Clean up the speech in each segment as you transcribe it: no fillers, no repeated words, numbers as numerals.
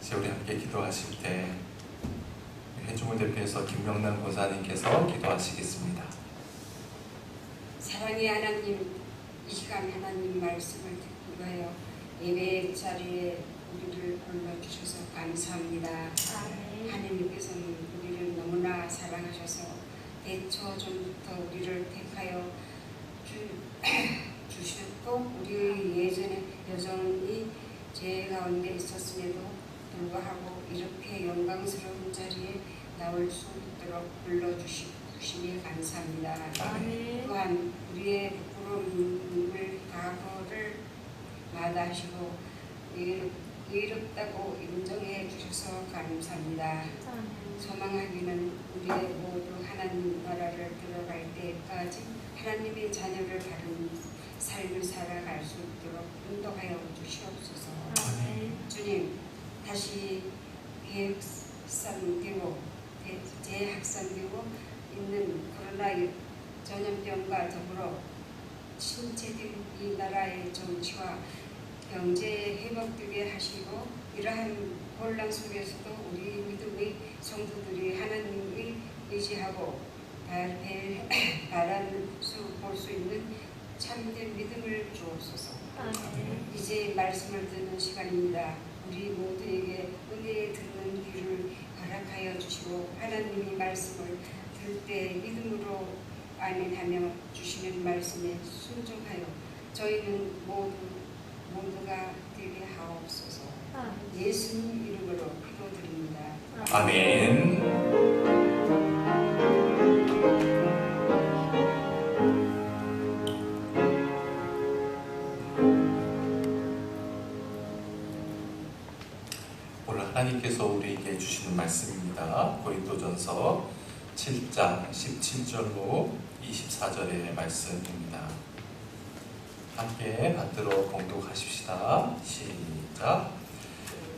이제 우리 함께 기도하실 때 회중을 대표해서 김명란 권사님께서 기도하시겠습니다. 사랑의 하나님, 이 시간 하나님 말씀을 듣고 가요. 예배 자리에 우리를 불러주셔서 감사합니다. 하나님께서는 우리를 너무나 사랑하셔서 대초 전부터 우리를 택하여 주셨고, 우리 예전에 여전히 죄 가운데 있었음에도 불구하고 이렇게 영광스러운 자리에 나올 수 있도록 불러주시니 감사합니다. 또한 우리의 부끄러움을 과거를 마다하시고 의롭다고 인정해 주셔서 감사합니다. 소망하기는 우리의 모두 하나님 나라를 들어갈 때까지 하나님의 자녀를 바른 삶을 살아갈 수 있도록 인도하여 주시옵소서. 주님, 다시 재확산되고 있는 코로나 전염병과 더불어 침체된 이 나라의 정치와 경제 회복되게 하시고, 이러한 혼란 속에서도 우리 믿음의 성도들이 하나님을 의지하고 바라는 볼 수 있는 참된 믿음을 주옵소서. 이제 말씀을 듣는 시간입니다. 우리 모두에게 은혜에 듣는 귀를 허락하여 주시고, 하나님의 말씀을 들을 때 믿음으로 아멘하며 주시는 말씀에 순종하여 저희는 모두가 되게 하옵소서. 예수님 이름으로 기도드립니다. 아멘. 오늘 하나님께서 우리에게 주시는 말씀입니다. 고린도전서 7장 17절로 24절의 말씀입니다. 함께 받들어 봉독하십시다. 시작.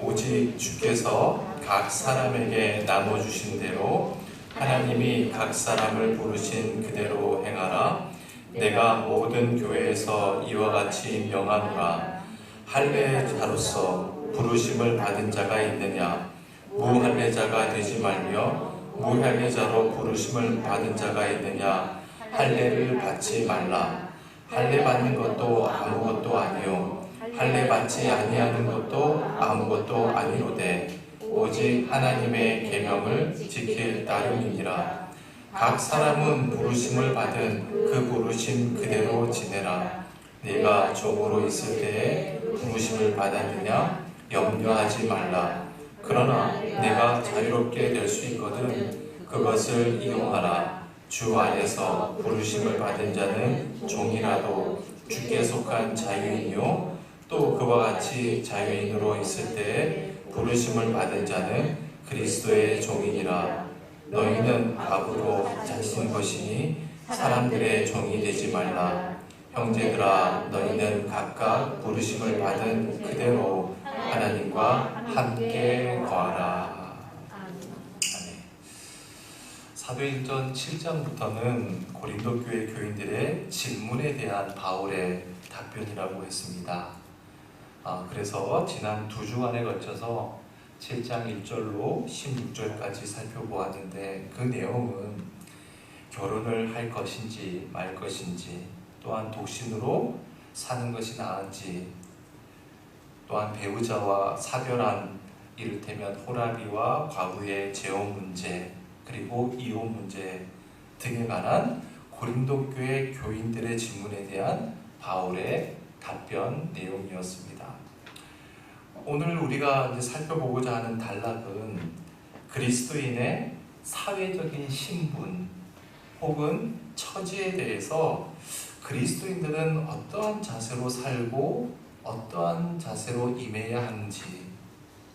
오직 주께서 각 사람에게 나눠주신 대로 하나님이 각 사람을 부르신 그대로 행하라. 내가 모든 교회에서 이와 같이 명하노라. 할례자로서 부르심을 받은 자가 있느냐? 무할례자가 되지 말며 무할례자로 부르심을 받은 자가 있느냐? 할례를 받지 말라. 할례 받는 것도 아무것도 아니요 할례 받지 아니하는 것도 아무것도 아니로되 오직 하나님의 계명을 지킬 따름이니라. 각 사람은 부르심을 받은 그 부르심 그대로 지내라. 네가 종으로 있을 때에 부르심을 받았느냐? 염려하지 말라. 그러나 내가 자유롭게 될 수 있거든 그것을 이용하라. 주 안에서 부르심을 받은 자는 종이라도 주께 속한 자유인이요 또 그와 같이 자유인으로 있을 때에 부르심을 받은 자는 그리스도의 종이니라. 너희는 밥으로 자신 것이니 사람들의 종이 되지 말라. 형제들아, 너희는 각각 부르심을 받은 그대로 하나님과 함께 거하라. 아멘. 사도행전 7장부터는 고린도 교회 교인들의 질문에 대한 바울의 답변이라고 했습니다. 그래서 지난 2주간에 걸쳐서 7장 1절로 16절까지 살펴보았는데, 그 내용은 결혼을 할 것인지 말 것인지, 또한 독신으로 사는 것이 나은지, 또한 배우자와 사별한 이를테면 호라비와 과부의 재혼 문제, 그리고 이혼 문제 등에 관한 고린도 교회 교인들의 질문에 대한 바울의 답변 내용이었습니다. 오늘 우리가 이제 살펴보고자 하는 단락은 그리스도인의 사회적인 신분 혹은 처지에 대해서 그리스도인들은 어떠한 자세로 살고 어떠한 자세로 임해야 하는지,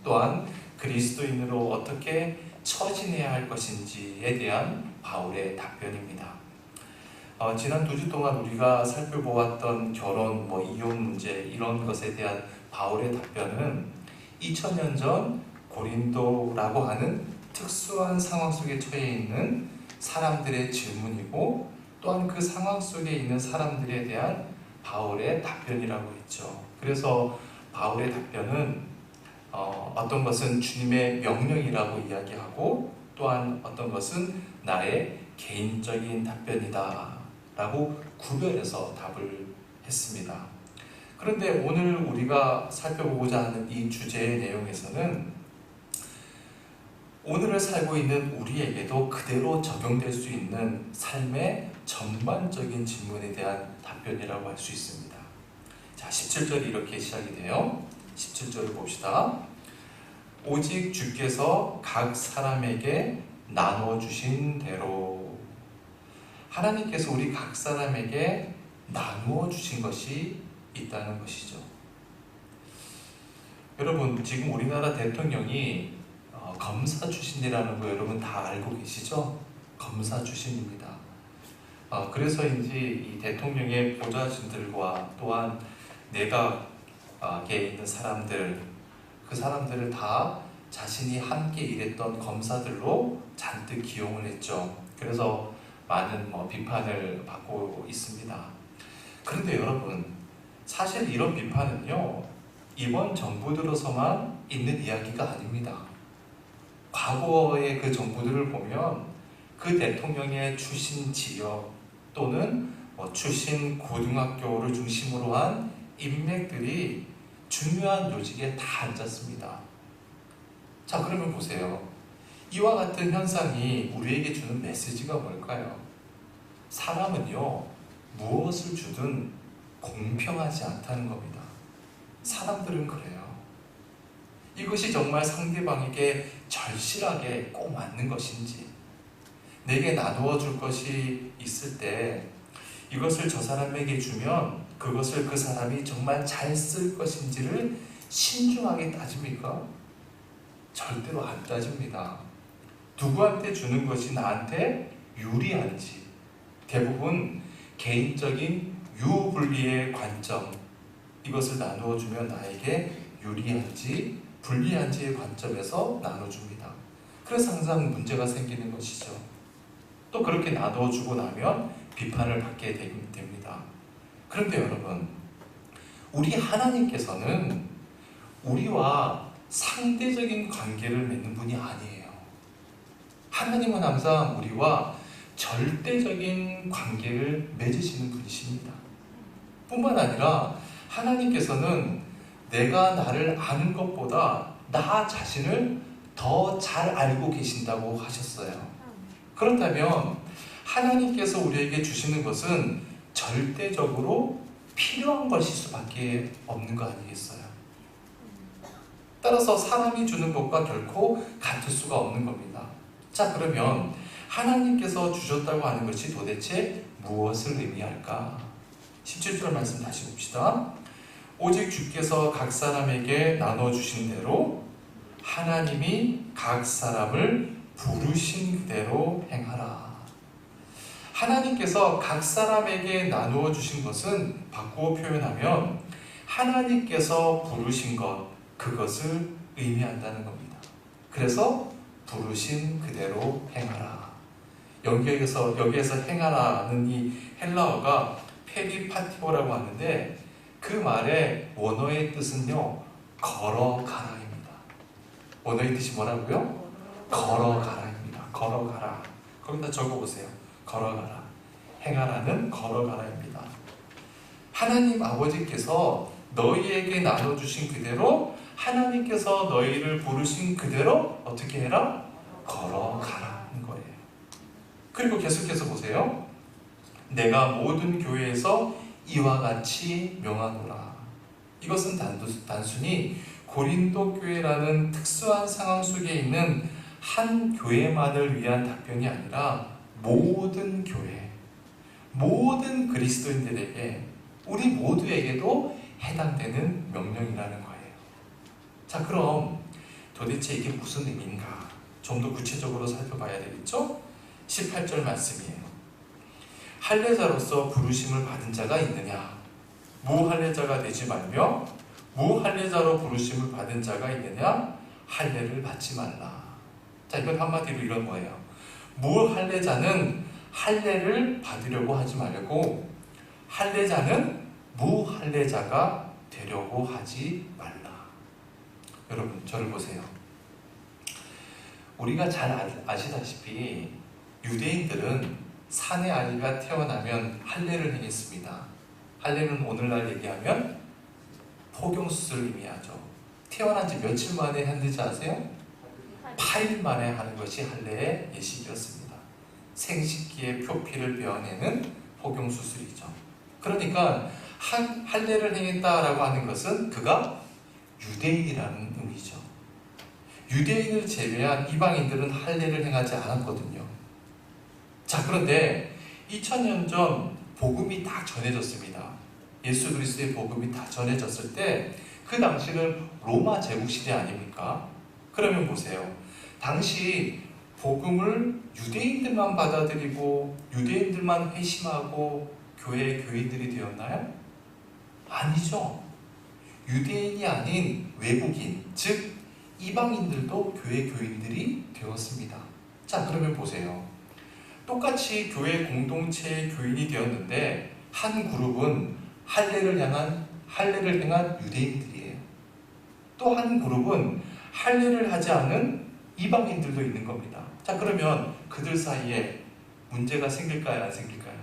또한 그리스도인으로 어떻게 처진해야 할 것인지에 대한 바울의 답변입니다. 지난 2주 동안 우리가 살펴보았던 결혼, 이혼 문제, 이런 것에 대한 바울의 답변은 2000년 전 고린도라고 하는 특수한 상황 속에 처해 있는 사람들의 질문이고, 또한 그 상황 속에 있는 사람들에 대한 바울의 답변이라고 했죠. 그래서 바울의 답변은 어떤 것은 주님의 명령이라고 이야기하고 또한 어떤 것은 나의 개인적인 답변이다 라고 구별해서 답을 했습니다. 그런데 오늘 우리가 살펴보고자 하는 이 주제의 내용에서는 오늘을 살고 있는 우리에게도 그대로 적용될 수 있는 삶의 전반적인 질문에 대한 답변이라고 할 수 있습니다. 자, 17절이 이렇게 시작이 돼요. 17절을 봅시다. 오직 주께서 각 사람에게 나누어 주신 대로. 하나님께서 우리 각 사람에게 나누어 주신 것이 있다는 것이죠. 여러분, 지금 우리나라 대통령이 검사 출신이라는 거 여러분 다 알고 계시죠? 검사 출신입니다. 그래서인지 이 대통령의 보좌진들과 또한 내각에 있는 사람들, 그 사람들을 다 자신이 함께 일했던 검사들로 잔뜩 기용을 했죠. 그래서 많은 비판을 받고 있습니다. 그런데 여러분, 사실 이런 비판은요, 이번 정부 들어서만 있는 이야기가 아닙니다. 과거의 그 정부들을 보면 그 대통령의 출신 지역 또는 출신 고등학교를 중심으로 한 인맥들이 중요한 요직에 다 앉았습니다. 자, 그러면 보세요. 이와 같은 현상이 우리에게 주는 메시지가 뭘까요? 사람은요, 무엇을 주든 공평하지 않다는 겁니다. 사람들은 그래요. 이것이 정말 상대방에게 절실하게 꼭 맞는 것인지, 내게 나누어 줄 것이 있을 때 이것을 저 사람에게 주면 그것을 그 사람이 정말 잘 쓸 것인지를 신중하게 따집니까? 절대로 안 따집니다. 누구한테 주는 것이 나한테 유리한지, 대부분 개인적인 유불리의 관점, 이것을 나누어 주면 나에게 유리한지 불리한지의 관점에서 나눠줍니다. 그래서 항상 문제가 생기는 것이죠. 또 그렇게 나눠주고 나면 비판을 받게 됩니다. 그런데 여러분, 우리 하나님께서는 우리와 상대적인 관계를 맺는 분이 아니에요. 하나님은 항상 우리와 절대적인 관계를 맺으시는 분이십니다. 뿐만 아니라 하나님께서는 내가 나를 아는 것보다 나 자신을 더 잘 알고 계신다고 하셨어요. 그렇다면 하나님께서 우리에게 주시는 것은 절대적으로 필요한 것일 수밖에 없는 거 아니겠어요? 따라서 사람이 주는 것과 결코 같을 수가 없는 겁니다. 자, 그러면 하나님께서 주셨다고 하는 것이 도대체 무엇을 의미할까? 17절 말씀 다시 봅시다. 오직 주께서 각 사람에게 나눠주신 대로 하나님이 각 사람을 부르신 그대로 행하라. 하나님께서 각 사람에게 나누어 주신 것은 바꾸어 표현하면 하나님께서 부르신 것, 그것을 의미한다는 겁니다. 그래서 부르신 그대로 행하라. 여기에서 행하라는 이 헬라어가 페리파티보라고 하는데 그 말의 원어의 뜻은요, 걸어가라입니다. 원어의 뜻이 뭐라고요? 걸어가라입니다. 걸어가라. 거기다 적어보세요. 걸어가라. 행하라는 걸어가라입니다. 하나님 아버지께서 너희에게 나눠주신 그대로 하나님께서 너희를 부르신 그대로 어떻게 해라? 걸어가라는 거예요. 그리고 계속해서 보세요. 내가 모든 교회에서 이와 같이 명하노라. 이것은 단순히 고린도 교회라는 특수한 상황 속에 있는 한 교회만을 위한 답변이 아니라 모든 교회, 모든 그리스도인들에게, 우리 모두에게도 해당되는 명령이라는 거예요. 자, 그럼 도대체 이게 무슨 의미인가? 좀 더 구체적으로 살펴봐야 되겠죠? 18절 말씀이에요. 할례자로서 부르심을 받은 자가 있느냐? 무할례자가 되지 말며 무할례자로 부르심을 받은 자가 있느냐? 할례를 받지 말라. 자, 이건 한마디로 이런 거예요. 무할례자는 할례를 받으려고 하지 말고 할례자는 무할례자가 되려고 하지 말라. 여러분 저를 보세요. 우리가 잘 아시다시피 유대인들은 산의 아이가 태어나면 할례를 행했습니다. 할례는 오늘날 얘기하면 포경수술을 의미하죠. 태어난 지 며칠 만에 했는지 아세요? 8일 만에 하는 것이 할례의 예식이었습니다. 생식기의 표피를 베어내는 포경수술이죠. 그러니까 할례를 행했다라고 하는 것은 그가 유대인이라는 의미죠. 유대인을 제외한 이방인들은 할례를 행하지 않았거든요. 자, 그런데 2000년 전 복음이 딱 전해졌습니다. 예수 그리스도의 복음이 다 전해졌을 때 그 당시는 로마 제국 시대 아닙니까? 그러면 보세요. 당시 복음을 유대인들만 받아들이고 유대인들만 회심하고 교회의 교인들이 되었나요? 아니죠. 유대인이 아닌 외국인, 즉 이방인들도 교회 교인들이 되었습니다. 자, 그러면 보세요. 똑같이 교회 공동체의 교인이 되었는데 한 그룹은 할례를 행한 유대인들이에요. 또 한 그룹은 할례를 하지 않은 이방인들도 있는 겁니다. 자, 그러면 그들 사이에 문제가 생길까요? 안 생길까요?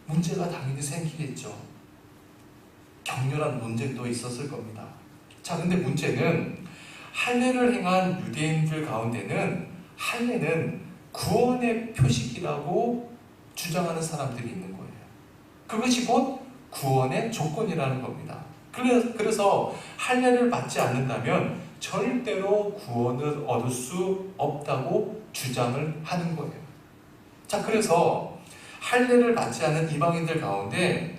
문제가 당연히 생기겠죠. 격렬한 논쟁도 있었을 겁니다. 자, 근데 문제는 할례를 행한 유대인들 가운데는 할례는 구원의 표식이라고 주장하는 사람들이 있는 거예요. 그것이 곧 구원의 조건이라는 겁니다. 그래서 할례를 받지 않는다면 절대로 구원을 얻을 수 없다고 주장을 하는 거예요. 자, 그래서 할례를 받지 않은 이방인들 가운데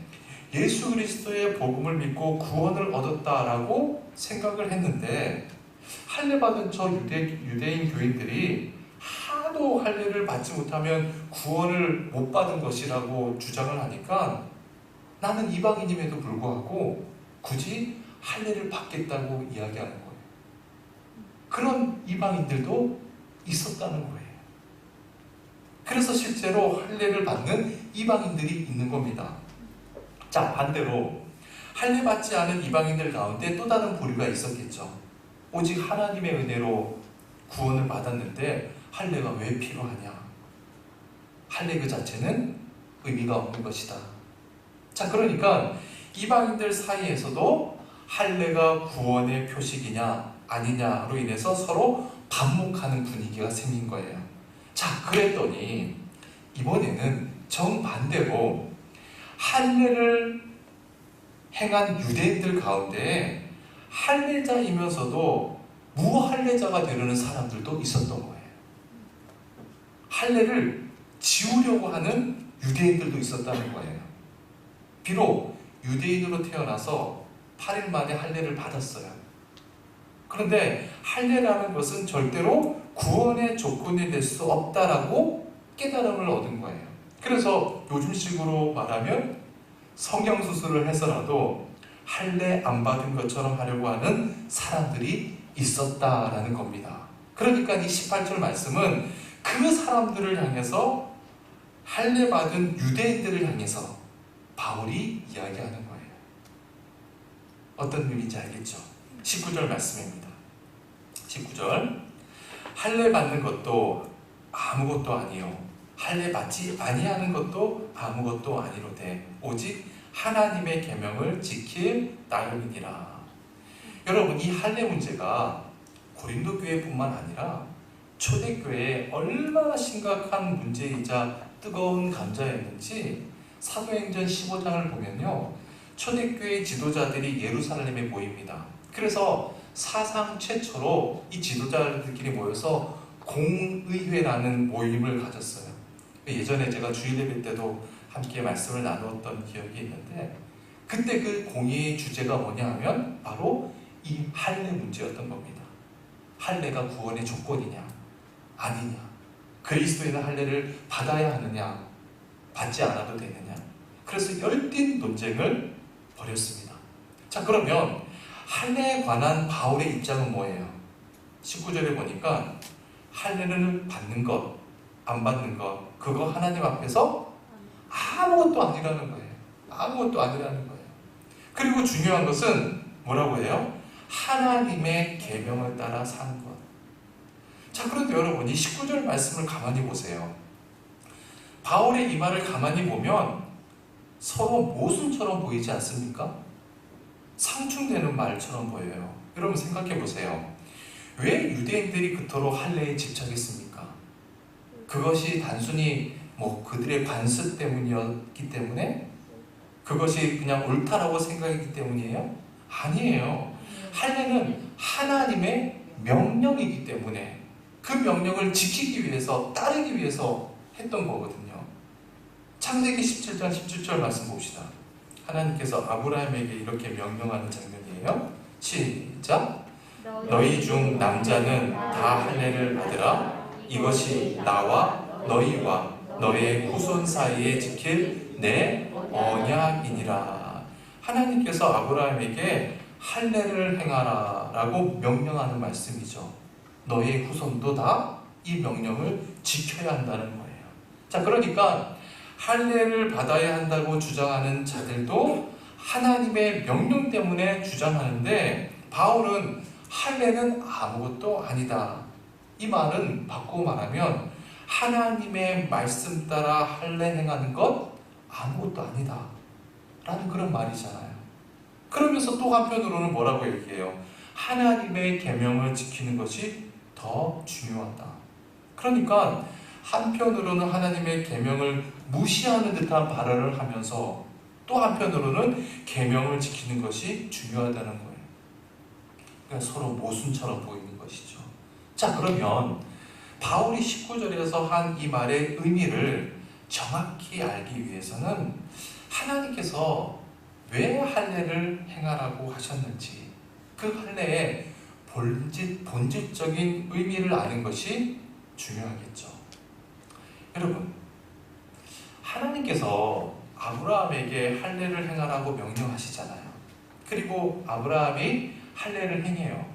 예수 그리스도의 복음을 믿고 구원을 얻었다라고 생각을 했는데 할례 받은 저 유대인 교인들이 하도 할례를 받지 못하면 구원을 못 받은 것이라고 주장을 하니까 나는 이방인임에도 불구하고 굳이 할례를 받겠다고 이야기하는 거예요. 그런 이방인들도 있었다는 거예요. 그래서 실제로 할례를 받는 이방인들이 있는 겁니다. 자, 반대로 할례 받지 않은 이방인들 가운데 또 다른 부류가 있었겠죠. 오직 하나님의 은혜로 구원을 받았는데 할례가 왜 필요하냐? 할례 그 자체는 의미가 없는 것이다. 자, 그러니까 이방인들 사이에서도 할례가 구원의 표식이냐 아니냐로 인해서 서로 반목하는 분위기가 생긴 거예요. 자, 그랬더니 이번에는 정반대로 할례를 행한 유대인들 가운데 할례자이면서도 무할례자가 되려는 사람들도 있었던 거예요. 할례를 지우려고 하는 유대인들도 있었다는 거예요. 비록 유대인으로 태어나서 8일 만에 할례를 받았어요. 그런데 할례라는 것은 절대로 구원의 조건이 될 수 없다라고 깨달음을 얻은 거예요. 그래서 요즘식으로 말하면 성형수술을 해서라도 할례 안 받은 것처럼 하려고 하는 사람들이 있었다라는 겁니다. 그러니까 이 18절 말씀은 그 사람들을 향해서 할례 받은 유대인들을 향해서 바울이 이야기하는 거예요. 어떤 의미인지 알겠죠? 19절 말씀입니다. 19절 할례 받는 것도 아무것도 아니요 할례 받지 아니하는 것도 아무것도 아니로되 오직 하나님의 계명을 지킬 따름이니라. 여러분, 이 할례 문제가 고린도 교회뿐만 아니라 초대교회에 얼마나 심각한 문제이자 뜨거운 감자였는지 사도행전 15장을 보면요, 초대교회 지도자들이 예루살렘에 모입니다. 그래서 사상 최초로 이 지도자들끼리 모여서 공의회라는 모임을 가졌어요. 예전에 제가 주일예배 때도 함께 말씀을 나누었던 기억이 있는데, 그때 그 공의의 주제가 뭐냐 하면 바로 이 할례 문제였던 겁니다. 할례가 구원의 조건이냐 아니냐, 그리스도인은 할례를 받아야 하느냐 받지 않아도 되느냐. 그래서 열띤 논쟁을 벌였습니다. 자, 그러면 할례에 관한 바울의 입장은 뭐예요? 19절에 보니까 할례를 받는 것, 안 받는 것, 그거 하나님 앞에서 아무것도 아니라는 거예요. 아무것도 아니라는 거예요. 그리고 중요한 것은 뭐라고 해요? 하나님의 계명을 따라 사는 것. 자, 그런데 여러분 이 19절 말씀을 가만히 보세요. 바울의 이 말을 가만히 보면 서로 모순처럼 보이지 않습니까? 상충되는 말처럼 보여요. 여러분 생각해 보세요. 왜 유대인들이 그토록 할례에 집착했습니까? 그것이 단순히 그들의 관습 때문이었기 때문에? 그것이 그냥 옳다라고 생각했기 때문이에요? 아니에요. 할례는 하나님의 명령이기 때문에 그 명령을 지키기 위해서, 따르기 위해서 했던 거거든요. 창세기 17장 17절 말씀 봅시다. 하나님께서 아브라함에게 이렇게 명령하는 장면이에요. 시작. 너희 중 남자는 다 할례를 받으라. 이것이 나와 너희와 너의 후손 사이에 지킬 내 언약이니라. 하나님께서 아브라함에게 할례를 행하라 라고 명령하는 말씀이죠. 너의 후손도 다 이 명령을 지켜야 한다는 거예요. 자, 그러니까 할례를 받아야 한다고 주장하는 자들도 하나님의 명령 때문에 주장하는데, 바울은 할례는 아무것도 아니다. 이 말은 바꾸고 말하면 하나님의 말씀 따라 할례 행하는 것 아무것도 아니다 라는 그런 말이잖아요. 그러면서 또 한편으로는 뭐라고 얘기해요? 하나님의 계명을 지키는 것이 더 중요하다. 그러니까 한편으로는 하나님의 계명을 무시하는 듯한 발언을 하면서 또 한편으로는 계명을 지키는 것이 중요하다는 거예요. 그러니까 서로 모순처럼 보이는 것이죠. 자, 그러면 바울이 19절에서 한 이 말의 의미를 정확히 알기 위해서는 하나님께서 왜 할례를 행하라고 하셨는지, 그 할례의 본질적인 의미를 아는 것이 중요하겠죠. 여러분, 하나님께서 아브라함에게 할례를 행하라고 명령하시잖아요. 그리고 아브라함이 할례를 행해요.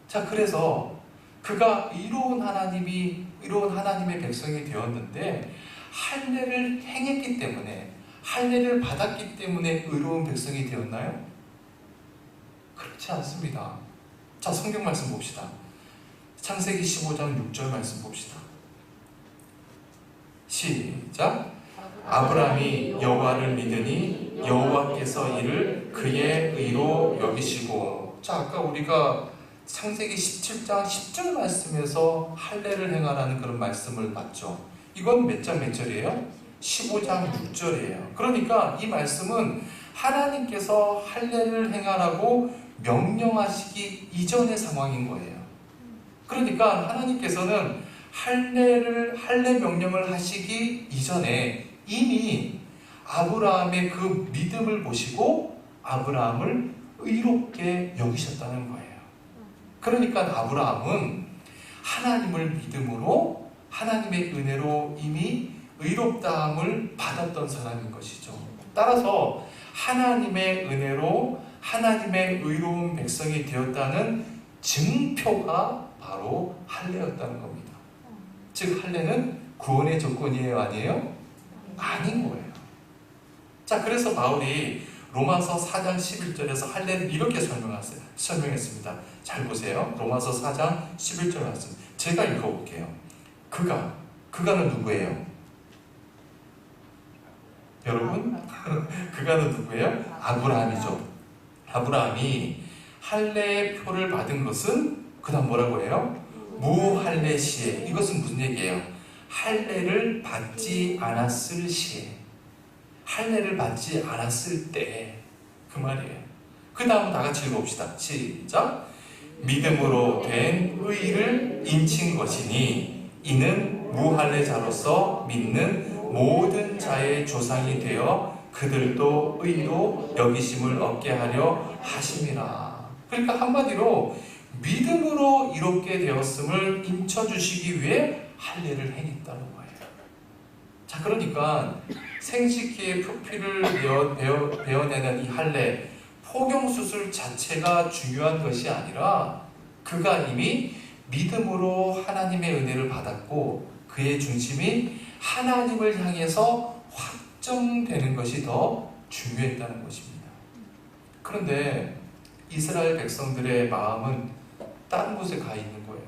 자, 그래서 그가 의로운 하나님의 백성이 되었는데, 할례를 행했기 때문에, 할례를 받았기 때문에 의로운 백성이 되었나요? 그렇지 않습니다. 자, 성경 말씀 봅시다. 창세기 15장 6절 말씀 봅시다. 시작. 아브라함이 여호와를 믿으니 여호와께서 이를 그의 의로 여기시고. 자, 아까 우리가 창세기 17장 10절 말씀에서 할례를 행하라는 그런 말씀을 봤죠. 이건 몇 장 몇 절이에요? 15장 6절이에요. 그러니까 이 말씀은 하나님께서 할례를 행하라고 명령하시기 이전의 상황인 거예요. 그러니까 하나님께서는 할례 명령을 하시기 이전에 이미 아브라함의 그 믿음을 보시고 아브라함을 의롭게 여기셨다는 거예요. 그러니까 아브라함은 하나님을 믿음으로 하나님의 은혜로 이미 의롭다함을 받았던 사람인 것이죠. 따라서 하나님의 은혜로 하나님의 의로운 백성이 되었다는 증표가 바로 할례였다는 겁니다. 즉 할례는 구원의 조건이에요, 아니에요? 아닌 거예요. 자, 그래서 바울이 로마서 4장 11절에서 할례를 이렇게 설명했습니다. 잘 보세요. 로마서 4장 11절 말씀. 제가 읽어볼게요. 그가는 누구예요? 여러분? 그가는 누구예요? 아브라함이죠. 아브라함이 할례의 표를 받은 것은 그 다음 뭐라고 해요? 무할례 시에. 이것은 무슨 얘기예요? 할례를 받지 않았을 시에, 할례를 받지 않았을 때, 그 말이에요. 그 다음 다 같이 읽어봅시다. 시작. 믿음으로 된 의를 인친 것이니 이는 무할례자로서 믿는 모든 자의 조상이 되어 그들도 의로 여기심을 얻게 하려 하심이라. 그러니까 한마디로 믿음으로 이롭게 되었음을 인쳐주시기 위해 할례를 행했다는 거예요. 자, 그러니까 생식기의 표피를 베어내는 이 할례, 포경수술 자체가 중요한 것이 아니라 그가 이미 믿음으로 하나님의 은혜를 받았고 그의 중심이 하나님을 향해서 확정되는 것이 더 중요했다는 것입니다. 그런데 이스라엘 백성들의 마음은 다른 곳에 가 있는 거예요.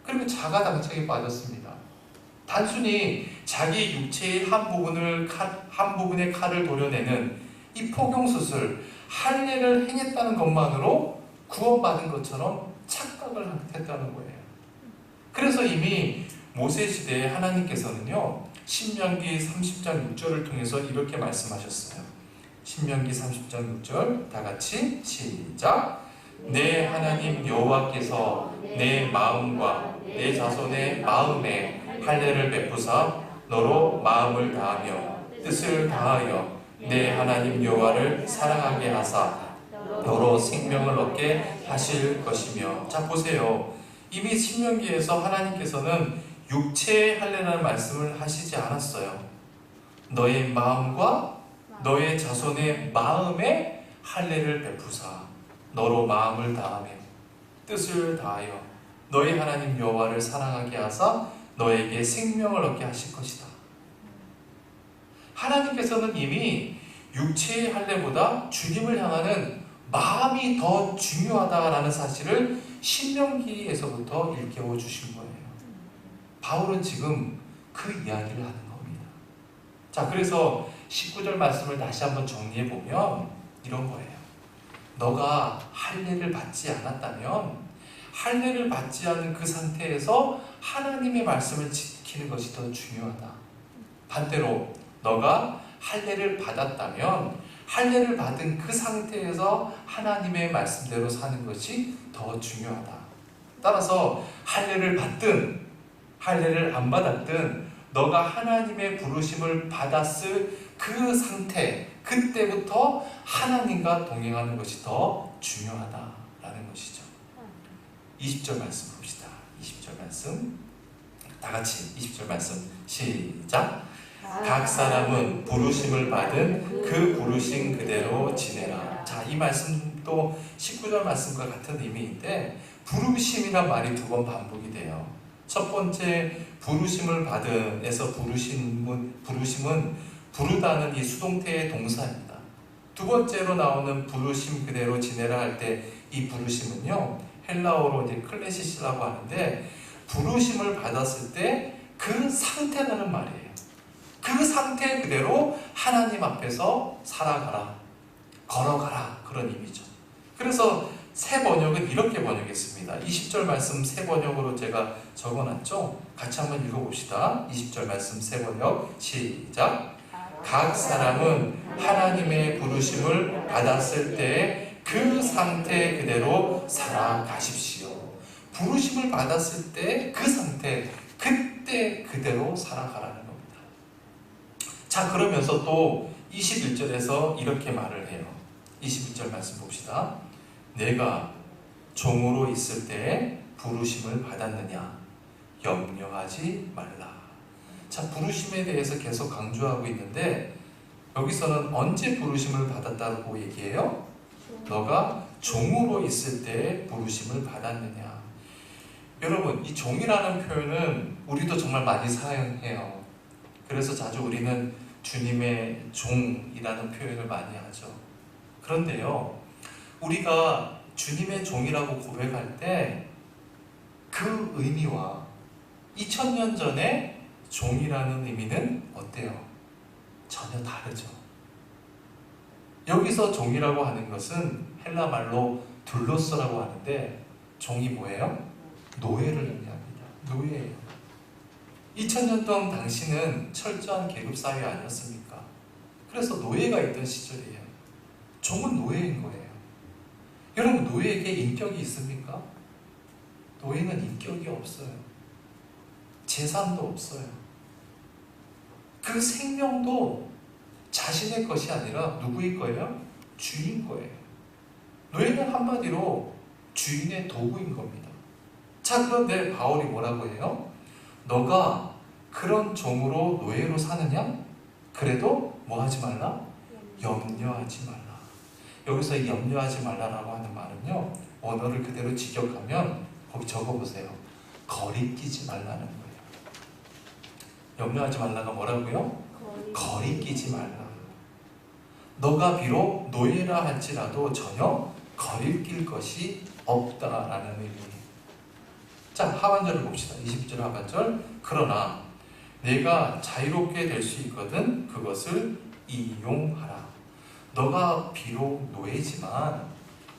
그리고 자가당착에 빠졌습니다. 단순히 자기 육체의 한 부분의 칼을 도려내는 이 포경수술, 할례를 행했다는 것만으로 구원받은 것처럼 착각을 했다는 거예요. 그래서 이미 모세 시대에 하나님께서는요, 신명기 30장 6절을 통해서 이렇게 말씀하셨어요. 신명기 30장 6절 다 같이 시작. 내 하나님 여호와께서 내 마음과 내 자손의 마음에 할례를 베푸사 너로 마음을 다하며 뜻을 다하여 내 하나님 여호와를 사랑하게 하사 너로 생명을 얻게 하실 것이며. 자, 보세요. 이미 신명기에서 하나님께서는 육체의 할례라는 말씀을 하시지 않았어요. 너의 마음과 너의 자손의 마음에 할례를 베푸사 너로 마음을 다하며 뜻을 다하여 너의 하나님 여호와를 사랑하게 하사 너에게 생명을 얻게 하실 것이다. 하나님께서는 이미 육체의 할례보다 주님을 향하는 마음이 더 중요하다라는 사실을 신명기에서부터 일깨워 주신 거예요. 바울은 지금 그 이야기를 하는 겁니다. 자, 그래서 19절 말씀을 다시 한번 정리해 보면 이런 거예요. 너가 할례를 받지 않았다면 할례를 받지 않은 그 상태에서 하나님의 말씀을 지키는 것이 더 중요하다. 반대로 너가 할례를 받았다면 할례를 받은 그 상태에서 하나님의 말씀대로 사는 것이 더 중요하다. 따라서 할례를 받든 할례를 안 받았든 너가 하나님의 부르심을 받았을 그 상태, 그때부터 하나님과 동행하는 것이 더 중요하다라는 것이죠. 20절 말씀 봅시다. 20절 말씀 다 같이 20절 말씀 시작. 각 사람은 부르심을 받은 그 부르심 그대로 지내라. 자, 이 말씀도 19절 말씀과 같은 의미인데 부르심이란 말이 두 번 반복이 돼요. 첫 번째 부르심을 받은에서 부르심은 부르다는 이 수동태의 동사입니다. 두 번째로 나오는 부르심 그대로 지내라 할 때 이 부르심은요, 헬라어로 이제 클레시스라고 하는데 부르심을 받았을 때 그 상태라는 말이에요. 그 상태 그대로 하나님 앞에서 살아가라, 걸어가라, 그런 의미죠. 그래서 새 번역은 이렇게 번역했습니다. 20절 말씀 새 번역으로 제가 적어놨죠. 같이 한번 읽어봅시다. 20절 말씀 새 번역 시작. 각 사람은 하나님의 부르심을 받았을 때 그 상태 그대로 살아가십시오. 부르심을 받았을 때 그 상태, 그때 그대로 살아가라는 겁니다. 자, 그러면서 또 21절에서 이렇게 말을 해요. 21절 말씀 봅시다. 내가 종으로 있을 때 부르심을 받았느냐 염려하지 말라. 자, 부르심에 대해서 계속 강조하고 있는데 여기서는 언제 부르심을 받았다고 얘기해요? 너가 종으로 있을 때 부르심을 받았느냐. 여러분, 이 종이라는 표현은 우리도 정말 많이 사용해요. 그래서 자주 우리는 주님의 종이라는 표현을 많이 하죠. 그런데요, 우리가 주님의 종이라고 고백할 때 그 의미와 2000년 전에 종이라는 의미는 어때요? 전혀 다르죠. 여기서 종이라고 하는 것은 헬라 말로 둘로스라고 하는데 종이 뭐예요? 노예를 의미합니다. 노예예요. 2000년 동안 당시는 철저한 계급사회 아니었습니까? 그래서 노예가 있던 시절이에요. 종은 노예인 거예요. 여러분, 노예에게 인격이 있습니까? 노예는 인격이 없어요. 재산도 없어요. 그 생명도 자신의 것이 아니라 누구일 거예요? 주인 거예요. 노예는 한마디로 주인의 도구인 겁니다. 자, 그런데 바울이 뭐라고 해요? 너가 그런 종으로 노예로 사느냐? 그래도 뭐 하지 말라? 염려하지 말라. 여기서 이 염려하지 말라라고 하는 말은요, 언어를 그대로 직역하면 거기 적어보세요. 거리끼지 말라는 거예요. 염려하지 말라가 뭐라고요? 거리끼지 말라. 너가 비록 노예라 할지라도 전혀 거리낄 것이 없다라는 의미예요. 자, 하반절을 봅시다. 22절 하반절. 그러나 내가 자유롭게 될 수 있거든 그것을 이용하라. 너가 비록 노예지만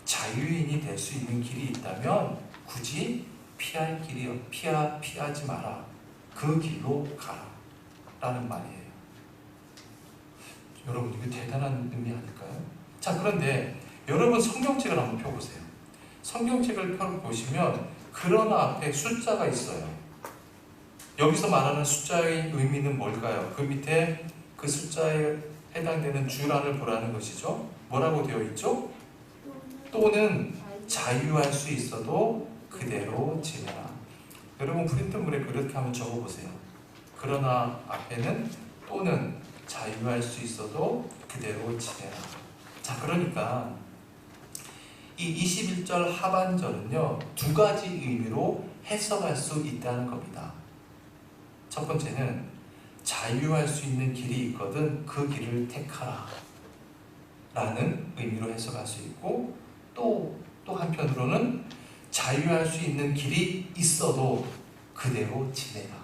자유인이 될 수 있는 길이 있다면 굳이 피하지 마라. 그 길로 가라 라는 말이에요. 여러분, 이거 대단한 의미 아닐까요? 자, 그런데 여러분 성경책을 한번 펴보세요. 성경책을 펴보시면 그러나 앞에 숫자가 있어요. 여기서 말하는 숫자의 의미는 뭘까요? 그 밑에 그 숫자에 해당되는 주란을 보라는 것이죠. 뭐라고 되어 있죠? 또는 자유할 수 있어도 그대로 지내라. 여러분 프린트물에 그렇게 한번 적어보세요. 그러나 앞에는 또는 자유할 수 있어도 그대로 지내라. 자, 그러니까 이 21절 하반절은요, 두 가지 의미로 해석할 수 있다는 겁니다. 첫 번째는 자유할 수 있는 길이 있거든 그 길을 택하라 라는 의미로 해석할 수 있고, 또 한편으로는 자유할 수 있는 길이 있어도 그대로 지내라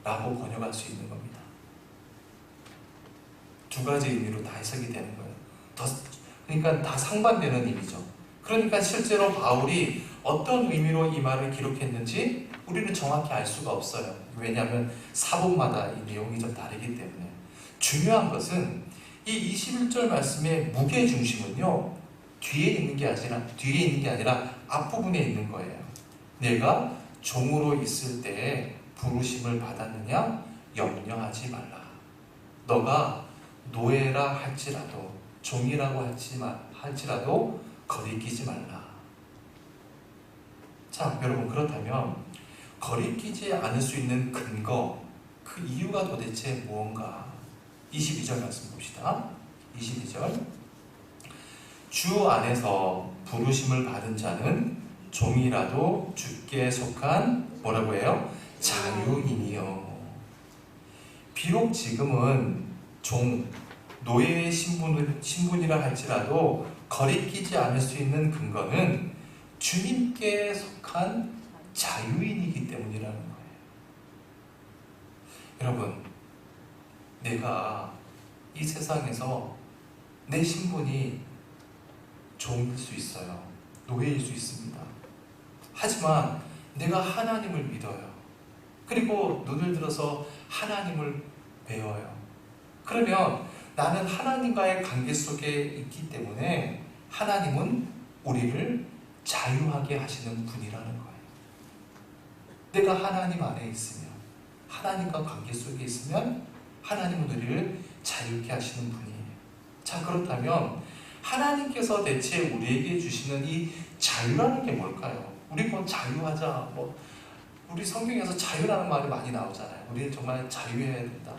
라고 번역할 수 있는 겁니다. 두 가지 의미로 다 해석이 되는 거예요. 그러니까 다 상반되는 의미죠. 그러니까 실제로 바울이 어떤 의미로 이 말을 기록했는지 우리는 정확히 알 수가 없어요. 왜냐하면 사본마다 이 내용이 좀 다르기 때문에. 중요한 것은 이 21절 말씀의 무게 중심은요, 뒤에 있는 게 아니라 앞부분에 있는 거예요. 내가 종으로 있을 때에 부르심을 받았느냐 염려하지 말라. 너가 노예라 할지라도, 종이라고 할지라도 거리끼지 말라. 자, 여러분, 그렇다면 거리끼지 않을 수 있는 근거, 그 이유가 도대체 무언가? 22절 말씀 봅시다. 22절. 주 안에서 부르심을 받은 자는 종이라도 주께 속한 뭐라고 해요? 자유인이요. 비록 지금은 노예의 신분이라 할지라도 거리끼지 않을 수 있는 근거는 주님께 속한 자유인이기 때문이라는 거예요. 여러분, 내가 이 세상에서 내 신분이 종일 수 있어요. 노예일 수 있습니다. 하지만 내가 하나님을 믿어요. 그리고 눈을 들어서 하나님을 배워요. 그러면 나는 하나님과의 관계 속에 있기 때문에 하나님은 우리를 자유하게 하시는 분이라는 거예요. 내가 하나님 안에 있으면, 하나님과 관계 속에 있으면 하나님은 우리를 자유케 하시는 분이에요. 자, 그렇다면 하나님께서 대체 우리에게 주시는 이 자유라는 게 뭘까요? 우리 뭐 자유하자, 우리 성경에서 자유라는 말이 많이 나오잖아요. 우리는 정말 자유해야 된다.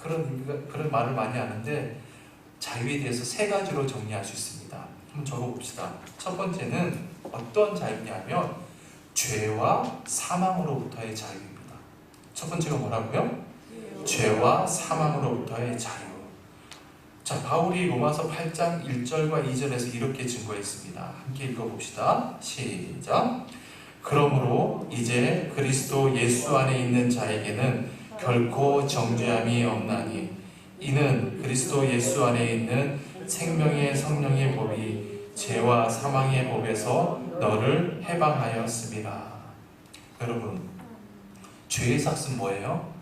그런 말을 많이 하는데, 자유에 대해서 세 가지로 정리할 수 있습니다. 한번 적어봅시다. 첫 번째는 어떤 자유냐면 죄와 사망으로부터의 자유입니다. 첫 번째가 뭐라고요? 죄와 사망으로부터의 자유. 자, 바울이 로마서 8장 1절과 2절에서 이렇게 증거했습니다. 함께 읽어봅시다. 시작. 그러므로 이제 그리스도 예수 안에 있는 자에게는 결코 정죄함이 없나니 이는 그리스도 예수 안에 있는 생명의 성령의 법이 죄와 사망의 법에서 너를 해방하였습니다. 여러분, 죄의 삭은 뭐예요?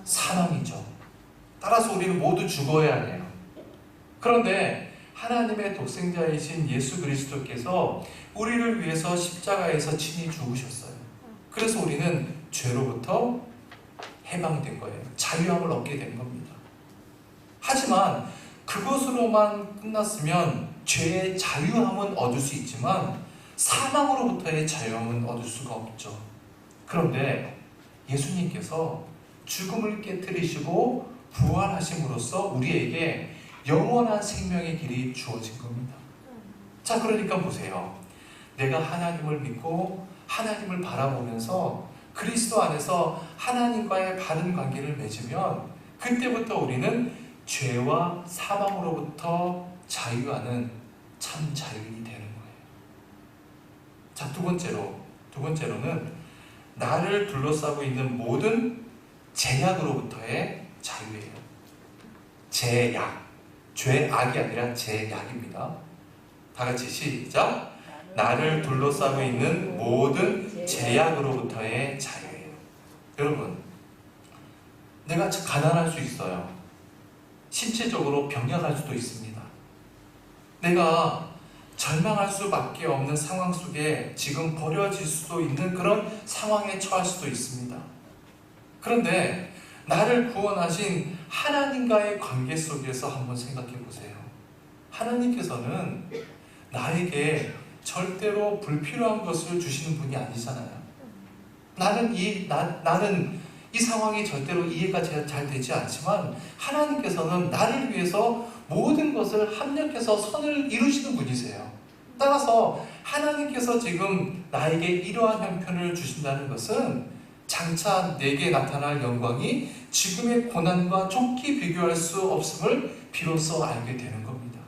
사망이죠. 따라서 우리는 모두 죽어야 해요. 그런데 하나님의 독생자이신 예수 그리스도께서 우리를 위해서 십자가에서 친히 죽으셨어요. 그래서 우리는 죄로부터 해방된 거예요. 자유함을 얻게 된 겁니다. 하지만 그것으로만 끝났으면 죄의 자유함은 얻을 수 있지만 사망으로부터의 자유함은 얻을 수가 없죠. 그런데 예수님께서 죽음을 깨뜨리시고 부활하심으로써 우리에게 영원한 생명의 길이 주어진 겁니다. 자, 그러니까 보세요. 내가 하나님을 믿고 하나님을 바라보면서 그리스도 안에서 하나님과의 바른 관계를 맺으면 그때부터 우리는 죄와 사망으로부터 자유하는 참 자유인이 되는 거예요. 자, 두 번째로는 나를 둘러싸고 있는 모든 제약으로부터의 자유예요. 제약, 죄악이 아니라 제약입니다. 다 같이 시작. 나를 둘러싸고 있는 모든 제약으로부터의 자유예요. 여러분, 내가 가난할 수 있어요. 신체적으로 병약할 수도 있습니다. 내가 절망할 수밖에 없는 상황 속에 지금 버려질 수도 있는 그런 상황에 처할 수도 있습니다. 그런데 나를 구원하신 하나님과의 관계 속에서 한번 생각해 보세요. 하나님께서는 나에게 절대로 불필요한 것을 주시는 분이 아니잖아요. 나는 이 상황이 절대로 이해가 잘 되지 않지만 하나님께서는 나를 위해서 모든 것을 합력해서 선을 이루시는 분이세요. 따라서 하나님께서 지금 나에게 이러한 형편을 주신다는 것은 장차 내게 나타날 영광이 지금의 고난과 좁게 비교할 수 없음을 비로소 알게 되는 겁니다.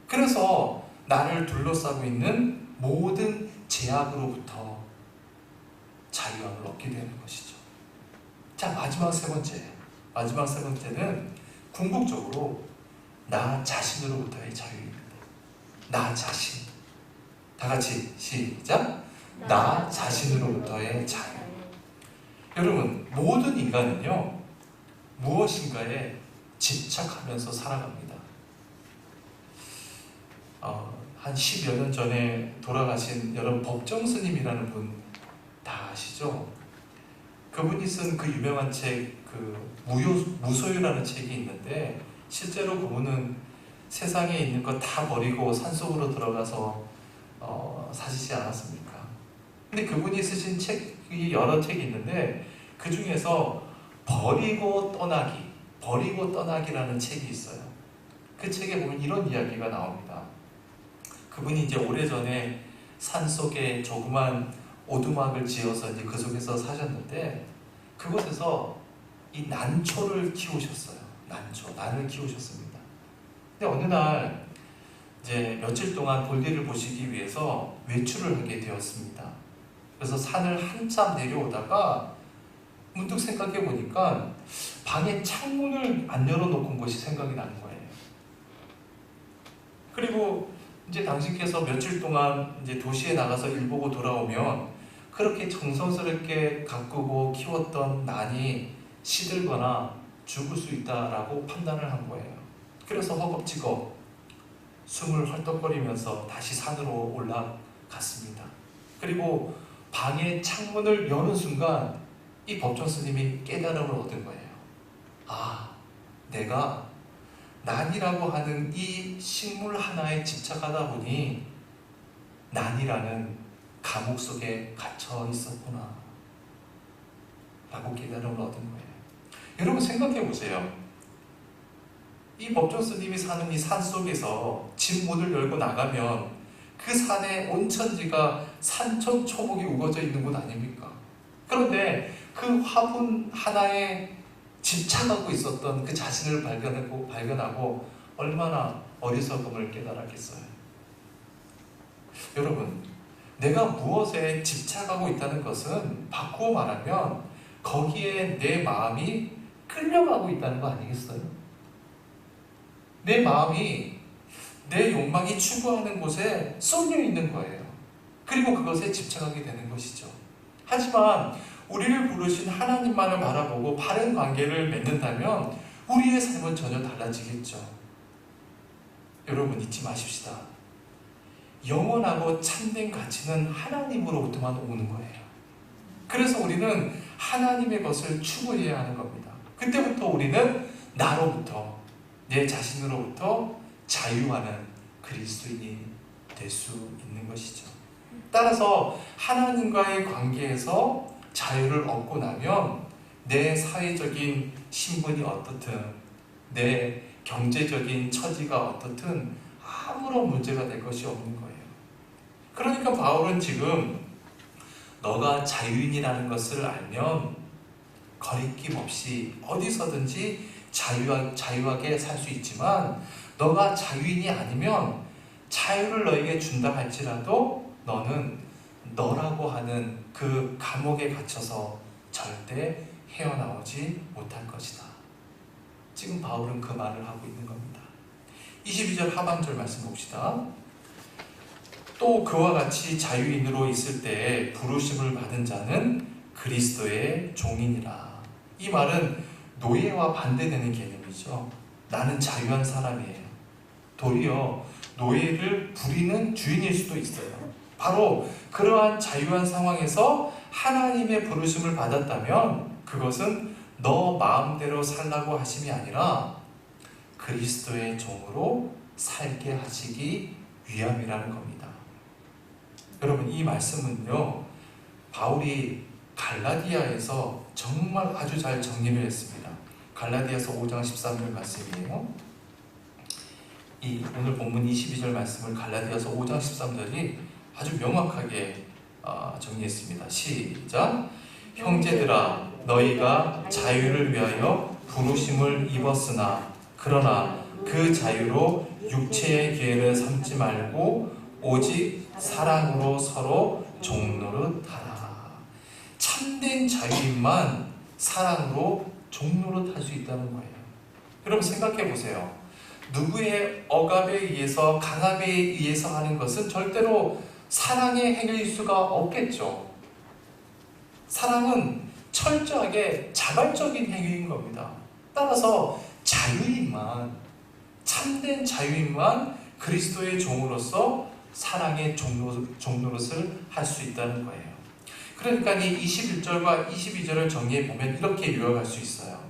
그래서 나를 둘러싸고 있는 모든 제약으로부터 자유함을 얻게 되는 것이죠. 자, 마지막 세 번째는 궁극적으로 나 자신으로부터의 자유입니다. 나 자신. 다 같이 시작. 나 자신으로부터의 자유. 여러분, 모든 인간은요, 무엇인가에 집착하면서 살아갑니다. 한 10여 년 전에 돌아가신 여러분 법정 스님이라는 분 다 아시죠? 그분이 쓴 그 유명한 책, 무소유라는 책이 있는데, 실제로 그분은 세상에 있는 거 다 버리고 산속으로 들어가서 사시지 않았습니까? 근데 그분이 쓰신 책이 여러 책이 있는데, 그 중에서 버리고 떠나기라는 책이 있어요. 그 책에 보면 이런 이야기가 나옵니다. 그분이 이제 오래전에 산속에 조그만 오두막을 지어서 이제 그 속에서 사셨는데, 그곳에서 이 난초를 키우셨어요. 난을 키우셨습니다. 근데 어느 날 이제 며칠 동안 볼일을 보시기 위해서 외출을 하게 되었습니다. 그래서 산을 한참 내려오다가 문득 생각해 보니까 방에 창문을 안 열어놓고 온 것이 생각이 나는 거예요. 그리고 이제 당신께서 며칠 동안 이제 도시에 나가서 일 보고 돌아오면 그렇게 정성스럽게 가꾸고 키웠던 난이 시들거나 죽을 수 있다라고 판단을 한 거예요. 그래서 허겁지겁 숨을 헐떡거리면서 다시 산으로 올라갔습니다. 그리고 방의 창문을 여는 순간 이 법정 스님이 깨달음을 얻은 거예요. 아, 내가 난이라고 하는 이 식물 하나에 집착하다 보니 난이라는 감옥 속에 갇혀 있었구나 라고 깨달음을 얻은 거예요. 여러분 생각해 보세요. 이 법정 스님이 사는 이 산 속에서 집 문을 열고 나가면 그 산에 온천지가 산천초목이 우거져 있는 곳 아닙니까? 그런데 그 화분 하나에 집착하고 있었던 그 자신을 발견하고 얼마나 어리석음을 깨달았겠어요. 여러분, 내가 무엇에 집착하고 있다는 것은 바꾸어 말하면 거기에 내 마음이 끌려가고 있다는 거 아니겠어요? 내 마음이, 내 욕망이 추구하는 곳에 쏠려 있는 거예요. 그리고 그것에 집착하게 되는 것이죠. 하지만 우리를 부르신 하나님만을 바라보고 바른 관계를 맺는다면 우리의 삶은 전혀 달라지겠죠. 여러분 잊지 마십시다. 영원하고 참된 가치는 하나님으로부터만 오는 거예요. 그래서 우리는 하나님의 것을 추구해야 하는 겁니다. 그때부터 우리는 나로부터, 내 자신으로부터 자유하는 그리스도인이 될 수 있는 것이죠. 따라서 하나님과의 관계에서 자유를 얻고 나면 내 사회적인 신분이 어떻든 내 경제적인 처지가 어떻든 아무런 문제가 될 것이 없는 거예요. 그러니까 바울은 지금 너가 자유인이라는 것을 알면 거리낌 없이 어디서든지 자유하게 살 수 있지만 너가 자유인이 아니면 자유를 너에게 준다 할지라도 너는 너라고 하는 그 감옥에 갇혀서 절대 헤어나오지 못할 것이다. 지금 바울은 그 말을 하고 있는 겁니다. 22절 하반절 말씀 봅시다. 또 그와 같이 자유인으로 있을 때 부르심을 받은 자는 그리스도의 종이니라. 이 말은 노예와 반대되는 개념이죠. 나는 자유한 사람이에요. 도리어 노예를 부리는 주인일 수도 있어요. 바로 그러한 자유한 상황에서 하나님의 부르심을 받았다면 그것은 너 마음대로 살라고 하심이 아니라 그리스도의 종으로 살게 하시기 위함이라는 겁니다. 여러분, 이 말씀은요, 바울이 갈라디아에서 정말 아주 잘 정리를 했습니다. 갈라디아서 5장 13절 말씀이에요. 이 오늘 본문 22절 말씀을 갈라디아서 5장 13절이 아주 명확하게 정리했습니다. 시작. 형제들아, 너희가 자유를 위하여 부르심을 입었으나 그러나 그 자유로 육체의 기회를 삼지 말고 오직 사랑으로 서로 종노릇하라. 참된 자유인만 사랑으로 종노릇할 수 있다는 거예요. 여러분 생각해 보세요. 누구의 억압에 의해서 강압에 의해서 하는 것은 절대로 사랑의 행위일 수가 없겠죠. 사랑은 철저하게 자발적인 행위인 겁니다. 따라서 자유인만, 참된 자유인만 그리스도의 종으로서 사랑의 종노릇을 할 수 있다는 거예요. 그러니까 이 21절과 22절을 정리해 보면 이렇게 요약할 수 있어요.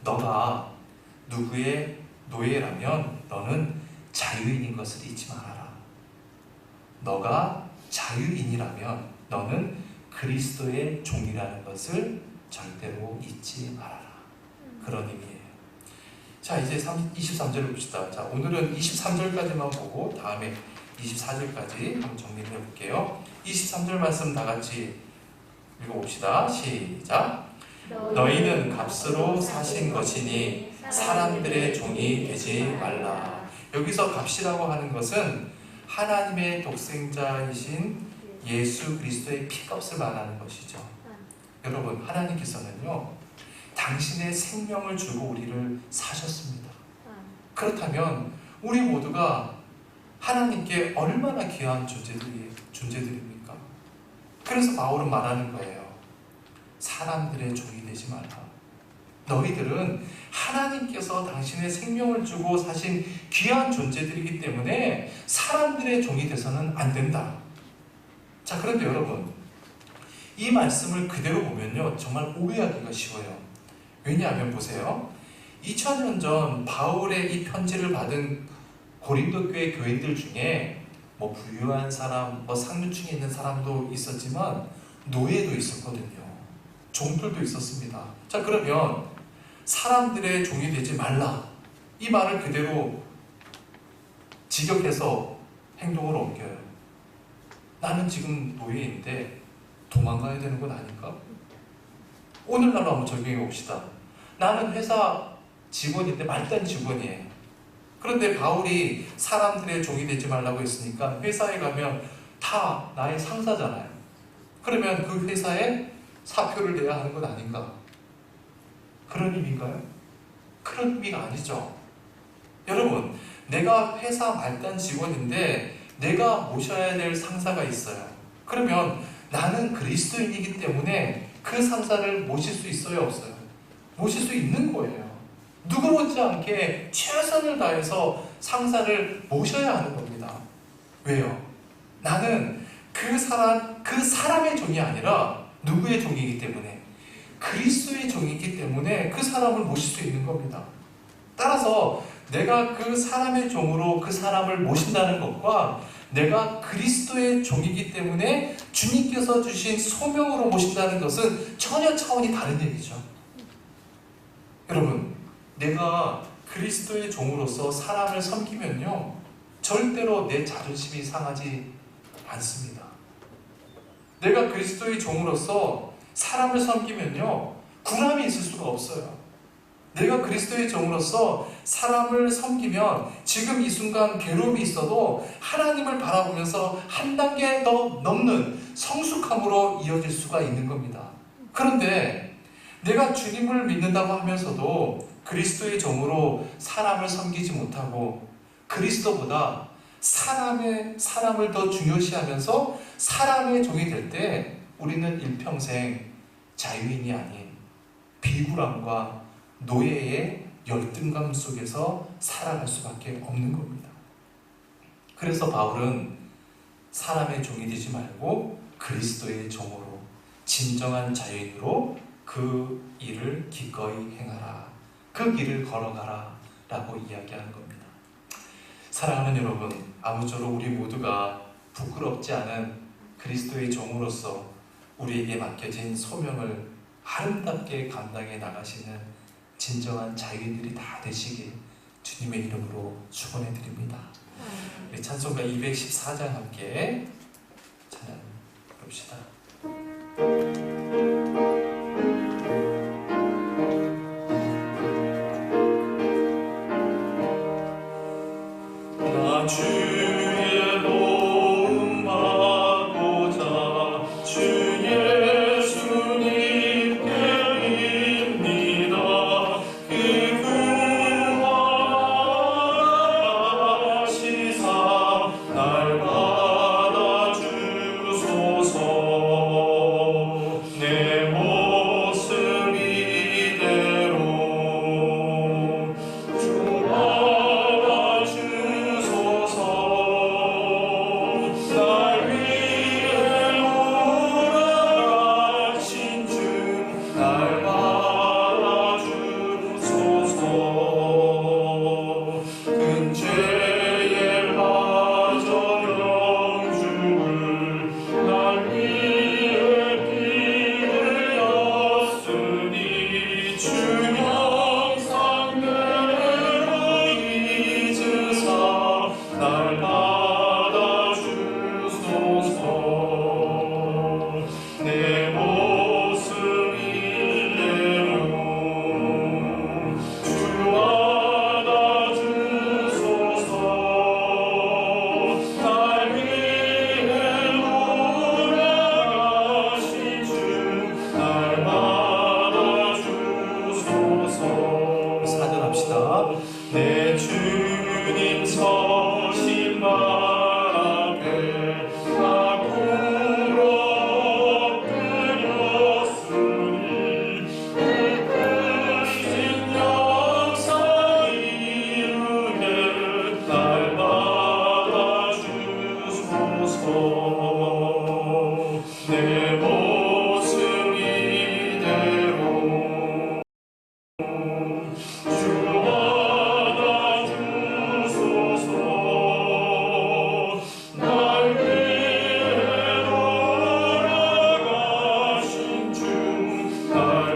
너가 누구의 노예라면 너는 자유인인 것을 잊지 말아라. 너가 자유인이라면 너는 그리스도의 종이라는 것을 절대로 잊지 말아라. 그런 의미예요. 자, 이제 23절을 봅시다. 자, 오늘은 23절까지만 보고 다음에 24절까지 한번 정리를 해볼게요. 23절 말씀 다 같이 읽어봅시다. 시작. 너희는 값으로 사신 것이니 사람들의 종이 되지 말라. 여기서 값이라고 하는 것은 하나님의 독생자이신 예수 그리스도의 피값을 말하는 것이죠. 여러분, 하나님께서는요, 당신의 생명을 주고 우리를 사셨습니다. 그렇다면 우리 모두가 하나님께 얼마나 귀한 존재들입니까? 그래서 바울은 말하는 거예요. 사람들의 종이 되지 말라. 너희들은 하나님께서 당신의 생명을 주고 사신 귀한 존재들이기 때문에 사람들의 종이 돼서는 안 된다. 자, 그런데 여러분, 이 말씀을 그대로 보면요, 정말 오해하기가 쉬워요. 왜냐하면 보세요. 2000년 전 바울의 이 편지를 받은 고린도 교회 교인들 중에 뭐 부유한 사람, 뭐 상류층에 있는 사람도 있었지만 노예도 있었거든요. 종들도 있었습니다. 자, 그러면 사람들의 종이 되지 말라. 이 말을 그대로 직역해서 행동으로 옮겨요. 나는 지금 노예인데 도망가야 되는 건 아닌가? 오늘날로 한번 적용해 봅시다. 나는 회사 직원인데 말단 직원이에요. 그런데 바울이 사람들의 종이 되지 말라고 했으니까 회사에 가면 다 나의 상사잖아요. 그러면 그 회사에 사표를 내야 하는 건 아닌가? 그런 의미인가요? 그런 의미가 아니죠. 여러분, 내가 회사 말단 직원인데 내가 모셔야 될 상사가 있어요. 그러면 나는 그리스도인이기 때문에 그 상사를 모실 수 있어요, 없어요? 모실 수 있는 거예요. 누구 못지않게 최선을 다해서 상사를 모셔야 하는 겁니다. 왜요? 나는 그 사람의 종이 아니라 누구의 종이기 때문에? 그리스도의 종이기 때문에 그 사람을 모실 수 있는 겁니다. 따라서 내가 그 사람의 종으로 그 사람을 모신다는 것과 내가 그리스도의 종이기 때문에 주님께서 주신 소명으로 모신다는 것은 전혀 차원이 다른 얘기죠. 여러분, 내가 그리스도의 종으로서 사람을 섬기면요, 절대로 내 자존심이 상하지 않습니다. 내가 그리스도의 종으로서 사람을 섬기면요, 군함이 있을 수가 없어요. 내가 그리스도의 종으로서 사람을 섬기면 지금 이 순간 괴로움이 있어도 하나님을 바라보면서 한 단계 더 넘는 성숙함으로 이어질 수가 있는 겁니다. 그런데 내가 주님을 믿는다고 하면서도 그리스도의 종으로 사람을 섬기지 못하고 그리스도보다 사람을 더 중요시하면서 사람의 종이 될 때 우리는 일평생 자유인이 아닌 비굴함과 노예의 열등감 속에서 살아갈 수밖에 없는 겁니다. 그래서 바울은 사람의 종이 되지 말고 그리스도의 종으로 진정한 자유인으로 그 일을 기꺼이 행하라, 그 길을 걸어가라 라고 이야기하는 겁니다. 사랑하는 여러분, 아무쪼록 우리 모두가 부끄럽지 않은 그리스도의 종으로서 우리에게 맡겨진 소명을 아름답게 감당해 나가시는 진정한 자유인들이 다 되시길 주님의 이름으로 축원해 드립니다. 우리 찬송가 214장 함께 찬양 부릅시다. 나 주의 도움 받고자 주 예수님께 입니다. 그 구원하시사 날 받아주소서. 내 모습 이대로 주 받아주소서. 날 위해 돌아가신 주 날 받아주소서. 큰 죄에 빠져 영죽을 날 위해 피 흘렸으니 주 형상대로 잊으사 날 받아주소서. 내 모습 이대로 주 받아주소서. 날 위해 돌아가신 주 날 받아주소서. 사전합시다. 내 주님 서신 발 앞에 나 굴러 엎드렸으니 그 크신 영상 이루게 날 받아주소서. 내 모습 이대로 주 받아주소서. 날 위해 돌아가신 주 날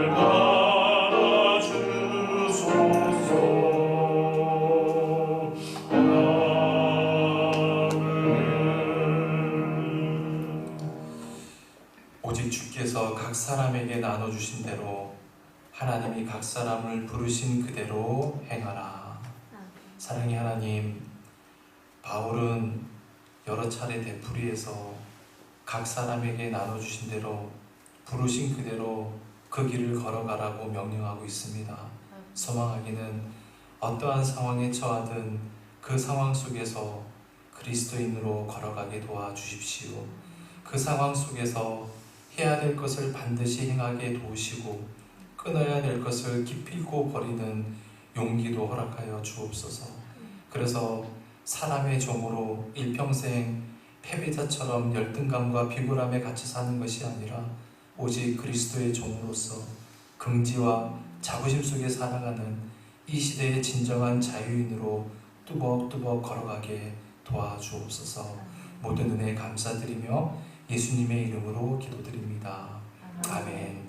받아주소서. 오직 주께서 각 사람에게 나눠주신 대로 하나님이 각 사람을 부르신 그대로 행하라. 사랑의 하나님, 바울은 여러 차례 되풀이해서 각 사람에게 나눠주신 대로 부르신 그대로 그 길을 걸어가라고 명령하고 있습니다. 소망하기는 어떠한 상황에 처하든 그 상황 속에서 그리스도인으로 걸어가게 도와주십시오. 그 상황 속에서 해야 될 것을 반드시 행하게 도우시고 끊어야 될 것을 기필코 버리는 용기도 허락하여 주옵소서. 그래서 사람의 종으로 일평생 패배자처럼 열등감과 비굴함에 갇혀 사는 것이 아니라 오직 그리스도의 종으로서 긍지와 자부심 속에 살아가는 이 시대의 진정한 자유인으로 뚜벅뚜벅 걸어가게 도와주옵소서. 모든 은혜 감사드리며 예수님의 이름으로 기도드립니다. 아멘.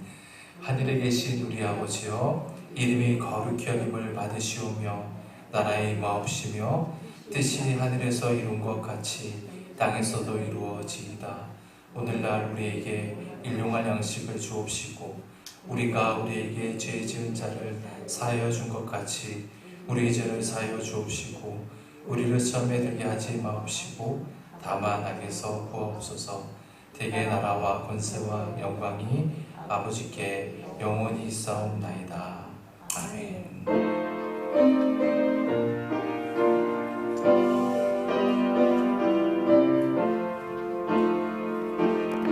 하늘에 계신 우리 아버지여, 이름이 거룩히 여김을 받으시오며 나라의 임하옵시며 뜻이 하늘에서 이룬 것 같이 땅에서도 이루어지이다. 오늘날 우리에게 일용할 양식을 주옵시고 우리가 우리에게 죄 지은 자를 사하여 준 것 같이 우리의 죄를 사하여 주옵시고 우리를 시험에 들게 하지 마옵시고 다만 악에서 구하옵소서. 대개 나라와 권세와 영광이 아버지께 영원히 있사옵나이다. 아멘.